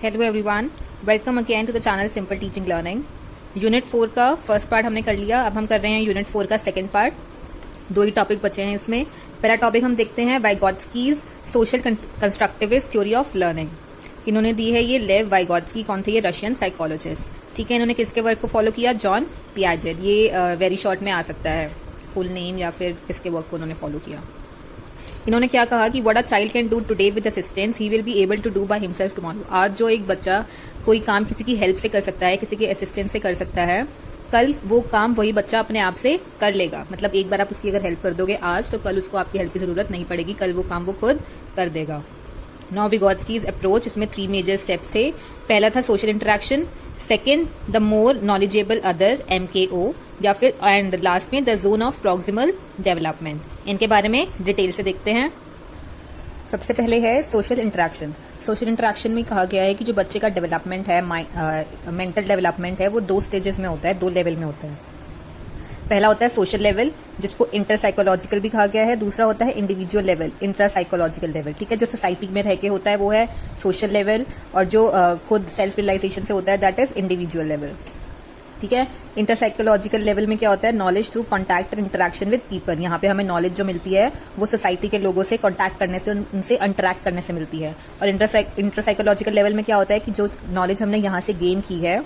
Hello everyone, welcome again to the channel simple teaching learning. Unit 4 का first part हमने कर लिया। अब हम कर रहे हैं यूनिट 4 का सेकंड पार्ट। दो ही टॉपिक बचे हैं इसमें। पहला टॉपिक हम देखते हैं Vygotsky's social constructivist theory of learning. इन्होंने दी है ये लेव वाइगोत्स्की। कौन थे ये? Russian psychologist. ठीक है, इन्होंने किसके वर्क को फॉलो किया? John Piaget. ये वेरी शॉर्ट में आ सकता है फुल नेम या फिर किसके वर्क को उन्होंने फॉलो किया। इन्होंने क्या कहा कि what a child can do today with assistance he will be able to do by himself tomorrow. आज जो एक बच्चा कोई काम किसी की हेल्प से कर सकता है, किसी के असिस्टेंस से कर सकता है, कल वो काम वही बच्चा अपने आप से कर लेगा। मतलब एक बार आप उसकी अगर हेल्प कर दोगे आज, तो कल उसको आपकी हेल्प की जरूरत नहीं पड़ेगी, कल वो काम वो खुद कर देगा। नाउ विगोत्स्कीज अप्रोच, इसमें 3 मेजर स्टेप्स थे। पहला था social interaction, second the more knowledgeable other MKO, या फिर एंड लास्ट में the zone of proximal development. इनके बारे में डिटेल से देखते हैं। सबसे पहले है सोशल इंटरेक्शन। सोशल इंटरेक्शन में कहा गया है कि जो बच्चे का डेवलपमेंट है, मेंटल डेवलपमेंट है, वो 2 स्टेजेस में होता है, 2 लेवल में होता है। पहला होता है सोशल लेवल, जिसको इंटर साइकोलॉजिकल भी कहा गया है। दूसरा होता है individual level, intra psychological level. ठीक है, जो सोसाइटी में रह के होता है वो है सोशल लेवल, और जो खुद सेल्फ रियलाइजेशन से होता है दैट इज इंडिविजुअल लेवल। ठीक है, इंटर साइकोलॉजिकल लेवल में क्या होता है? नॉलेज थ्रू कॉन्टैक्ट और इंटरेक्शन विद पीपल। यहाँ पे हमें नॉलेज जो मिलती है वो सोसाइटी के लोगों से कॉन्टैक्ट करने से, उनसे इंटरेक्ट करने से मिलती है। और इंटर साइकोलॉजिकल लेवल में क्या होता है कि जो नॉलेज हमने यहाँ से गेन की है,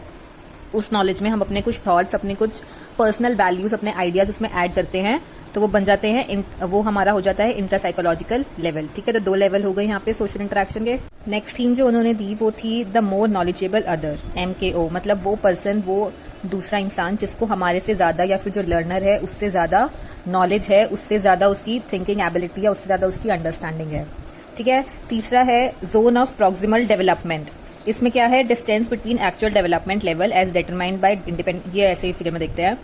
उस नॉलेज में हम अपने कुछ थॉट्स, अपने कुछ पर्सनल वैल्यूज, अपने आइडियाज उसमें ऐड करते हैं, तो वो बन जाते हैं, वो हमारा हो जाता है इंटर साइकोलॉजिकल लेवल। ठीक है, तो 2 लेवल हो गए यहाँ पे सोशल इंटरेक्शन के। नेक्स्ट थीम जो उन्होंने दी वो थी the more knowledgeable other MKO। मतलब वो पर्सन, वो दूसरा इंसान जिसको हमारे से ज्यादा, या फिर जो लर्नर है उससे ज्यादा नॉलेज है, उससे ज्यादा उसकी थिंकिंग एबिलिटी है, उससे ज्यादा उसकी अंडरस्टैंडिंग है। ठीक है, तीसरा है जोन ऑफ प्रॉक्सिमल डेवलपमेंट। इसमें क्या है? Distance between actual development level as determined by independent. ये ऐसे ही फिल्म में देखते हैं।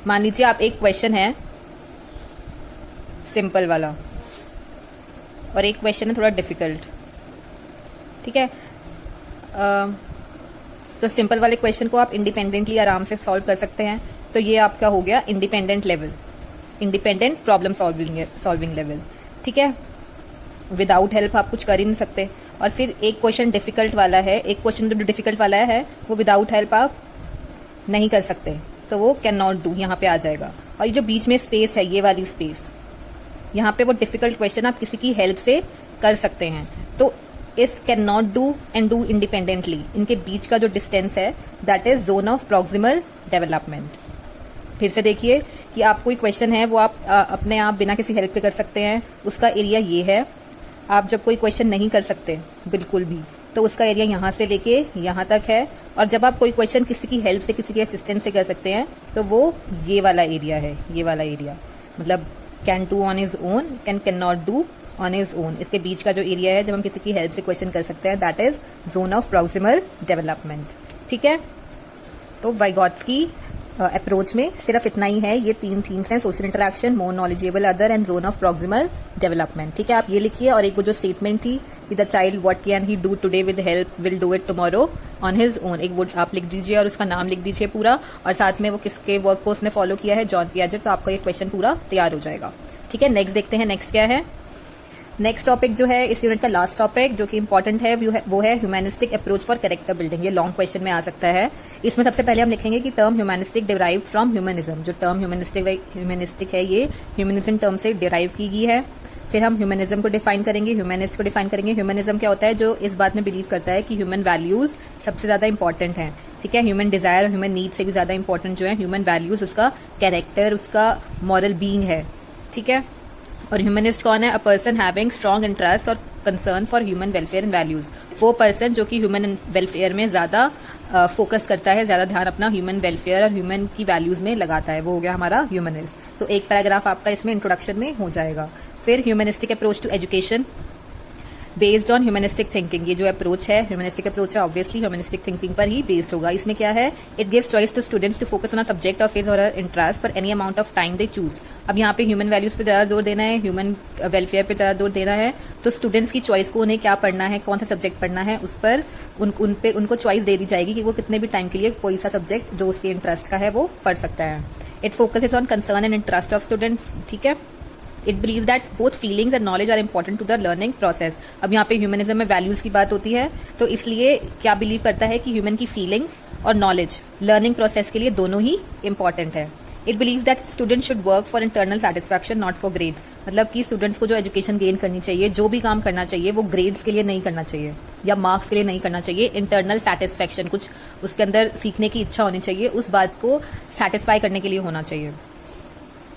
मान लीजिए आप एक क्वेश्चन है सिंपल वाला और एक क्वेश्चन है थोड़ा डिफिकल्ट। ठीक है, तो सिंपल वाले क्वेश्चन को आप इंडिपेंडेंटली आराम से सॉल्व कर सकते हैं, तो ये आपका हो गया independent level, independent problem solving level. ठीक है, विदाउट हेल्प आप कुछ कर ही नहीं सकते। और फिर एक क्वेश्चन डिफिकल्ट वाला है, एक क्वेश्चन जो डिफिकल्ट वाला है वो विदाउट हेल्प आप नहीं कर सकते, तो वो कैन नॉट डू यहाँ पे आ जाएगा। और ये जो बीच में स्पेस है, ये वाली स्पेस, यहाँ पे वो डिफिकल्ट क्वेश्चन आप किसी की हेल्प से कर सकते हैं। तो इस can not do and do independently, इनके बीच का जो डिस्टेंस है that is zone of proximal development. फिर से देखिए कि आप कोई क्वेश्चन है वो आप अपने आप बिना किसी हेल्प के कर सकते हैं, उसका एरिया ये है। आप जब कोई क्वेश्चन नहीं कर सकते बिल्कुल भी, तो उसका एरिया यहाँ से लेके यहाँ तक है। और जब आप कोई क्वेश्चन किसी की हेल्प से, किसी के असिस्टेंट से कर सकते हैं, तो वो ये वाला एरिया है, ये वाला एरिया। मतलब can do on his own, can not do on his own. इसके बीच का जो एरिया है जब हम किसी की हेल्प से क्वेश्चन कर सकते हैं, that is zone of proximal development. ठीक है, तो वाइगोत्स्की अप्रोच में सिर्फ इतना ही है। ये 3 थीम्स हैं, social interaction, more knowledgeable other and zone of proximal development. ठीक है, आप ये लिखिए। और एक वो जो स्टेटमेंट थी कि the child what can he do today with help will do it tomorrow on his own, एक वो आप लिख दीजिए और उसका नाम लिख दीजिए पूरा, और साथ में वो किसके वर्क को उसने फॉलो किया है, जॉन पियाजेट। तो आपका ये क्वेश्चन पूरा तैयार हो जाएगा। ठीक है, नेक्स्ट देखते हैं। नेक्स्ट क्या है? नेक्स्ट टॉपिक जो है इस यूनिट का लास्ट टॉपिक जो कि इंपॉर्टेंट है वो है humanistic approach for character building. ये लॉन्ग क्वेश्चन में आ सकता है। इसमें सबसे पहले हम लिखेंगे कि term humanistic derived from humanism. जो टर्म ह्यूमनिस्टिक है, ये ह्यूमनिज्म टर्म से डिराइव की गई है। फिर हम ह्यूमनिज्म को डिफाइन करेंगे, ह्यूमनिस्ट को डिफाइन करेंगे। ह्यूमनिज्म क्या होता है? जो इस बात में बिलीव करता है कि ह्यूमन वैल्यूज सबसे ज्यादा इंपॉर्टेंट है। ठीक है, ह्यूमन डिजायर और ह्यूमन नीड से भी ज्यादा इंपॉर्टेंट जो है ह्यूमन वैल्यूज, उसका कैरेक्टर, उसका मॉरल बीइंग है। ठीक है, और ह्यूमनिस्ट कौन है? A person having strong interest और concern for human welfare and values. वो पर्सन जो कि ह्यूमन वेलफेयर में ज्यादा फोकस करता है, ज्यादा ध्यान अपना ह्यूमन वेलफेयर और ह्यूमन की वैल्यूज में लगाता है, वो हो गया हमारा ह्यूमनिस्ट। तो एक पैराग्राफ आपका इसमें इंट्रोडक्शन में हो जाएगा। फिर humanistic approach to education based on humanistic thinking. ये जो अप्रोच है, ह्यूमनिस्टिक अप्रोच है, ऑब्वियसली ह्यूमनिस्टिक थिंकिंग पर ही बेस्ड होगा। इसमें क्या है? It gives choice to students to focus on a subject of his और her interest for any amount of time they choose. अब यहाँ पे ह्यूमन वैल्यूज पे ज्यादा जोर देना है, ह्यूमन वेलफेयर पे ज्यादा जोर देना है, तो स्टूडेंट्स की चॉइस को उन्हें क्या पढ़ना है, कौन सा सब्जेक्ट पढ़ना है, उस पर उनको चॉइस दे दी जाएगी कि वो कितने भी टाइम के लिए कोई सा सब्जेक्ट जो उसके इंटरेस्ट का है वो पढ़ सकता है। It focuses on concern and interest of student. ठीक है, it believe that both feelings and knowledge are important to the learning process. अब यहाँ पे ह्यूमनिज्म में वैल्यूज की बात होती है, तो इसलिए क्या बिलीव करता है कि ह्यूमन की फीलिंग्स और नॉलेज लर्निंग प्रोसेस के लिए दोनों ही इंपॉर्टेंट है। It believe that student should work for internal satisfaction not for grades, मतलब कि स्टूडेंट्स को जो एजुकेशन गेन करनी चाहिए, जो भी काम करना चाहिए, वो ग्रेड्स के लिए नहीं करना चाहिए या मार्क्स के लिए नहीं करना चाहिए। इंटरनल सेटिस्फैक्शन, कुछ उसके अंदर सीखने की इच्छा होनी चाहिए, उस बात को सेटिस्फाई करने के लिए होना चाहिए,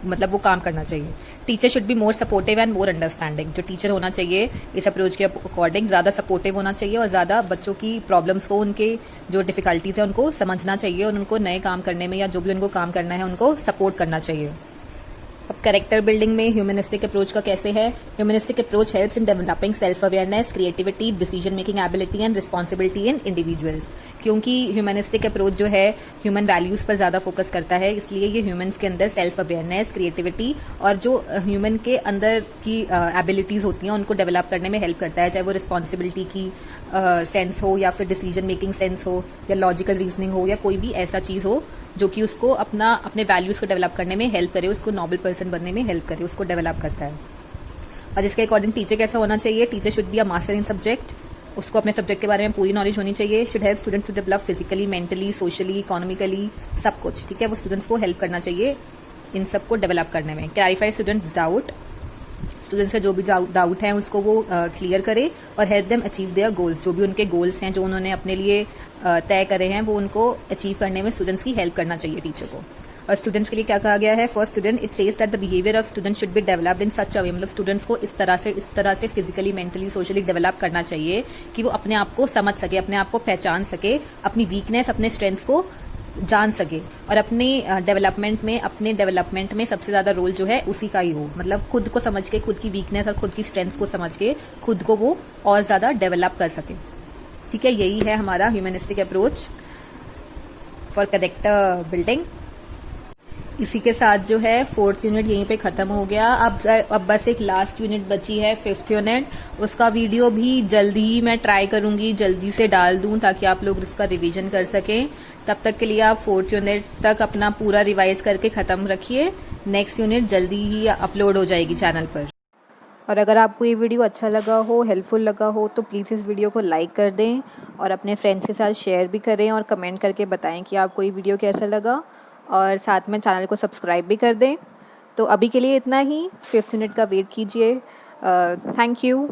मतलब वो काम करना चाहिए। Teacher should be more supportive and more understanding, जो टीचर होना चाहिए इस अप्रोच के अकॉर्डिंग ज्यादा सपोर्टिव होना चाहिए और ज्यादा बच्चों की प्रॉब्लम्स को, उनके जो डिफिकल्टीज है उनको समझना चाहिए और उनको नए काम करने में या जो भी उनको काम करना है उनको सपोर्ट करना चाहिए। अब कैरेक्टर बिल्डिंग में ह्यूमनिस्टिक अप्रोच का कैसे है? Humanistic approach helps in developing self awareness, creativity, decision making ability and responsibility in individuals. क्योंकि ह्यूमनिस्टिक अप्रोच जो है ह्यूमन वैल्यूज पर ज्यादा फोकस करता है, इसलिए ये ह्यूमंस के अंदर सेल्फ अवेयरनेस, क्रिएटिविटी और जो ह्यूमन के अंदर की एबिलिटीज होती हैं उनको डेवलप करने में हेल्प करता है, चाहे वो रिस्पॉन्सिबिलिटी की सेंस हो या फिर डिसीजन मेकिंग सेंस हो या लॉजिकल रीजनिंग हो या कोई भी ऐसा चीज हो जो कि उसको अपने वैल्यूज को डेवलप करने में हेल्प करे, उसको नोबल पर्सन बनने में हेल्प करे, उसको डेवलप करता है। और इसके अकॉर्डिंग टीचर कैसा होना चाहिए? Teacher should be a master in subject, उसको अपने सब्जेक्ट के बारे में पूरी नॉलेज होनी चाहिए। Should help students to develop physically, mentally, socially, economically, सब कुछ, ठीक है, वो स्टूडेंट्स को हेल्प करना चाहिए इन सब को डेवलप करने में। क्लैरिफाई स्टूडेंट्स डाउट, स्टूडेंट्स का जो भी डाउट है उसको वो क्लियर करे और help them achieve their goals, जो भी उनके गोल्स हैं जो उन्होंने अपने लिए तय करे हैं वो उनको अचीव करने में स्टूडेंट्स की हेल्प करना चाहिए टीचर को। और स्टूडेंट्स के लिए क्या कहा गया है? For student it says that the behaviour of student should be developed in such a way, मतलब स्टूडेंट्स को इस तरह से फिजिकली, मेंटली, सोशली डेवलप करना चाहिए कि वो अपने आप को समझ सके, अपने आप को पहचान सके, अपनी वीकनेस, अपने स्ट्रेंथ्स को जान सके और अपने डेवलपमेंट में सबसे ज्यादा रोल जो है उसी का ही हो, मतलब खुद को समझ के, खुद की वीकनेस और खुद की स्ट्रेंथ्स को समझ के खुद को वो और ज्यादा डेवलप कर सके। ठीक है, यही है हमारा humanistic approach for character building. इसी के साथ जो है 4th यूनिट यहीं पे खत्म हो गया। अब बस एक लास्ट यूनिट बची है 5th यूनिट, उसका वीडियो भी जल्दी ही मैं ट्राई करूंगी जल्दी से डाल दूं ताकि आप लोग उसका रिवीजन कर सकें। तब तक के लिए आप 4th यूनिट तक अपना पूरा रिवाइज करके खत्म रखिए, नेक्स्ट यूनिट जल्दी ही अपलोड हो जाएगी चैनल पर। और अगर आपको ये वीडियो अच्छा लगा हो, हेल्पफुल लगा हो, तो प्लीज़ इस वीडियो को लाइक कर दें और अपने फ्रेंड्स के साथ शेयर भी करें और कमेंट करके बताएं कि आपको ये वीडियो कैसा लगा, और साथ में चैनल को सब्सक्राइब भी कर दें। तो अभी के लिए इतना ही, 5th यूनिट का वेट कीजिए। Thank you.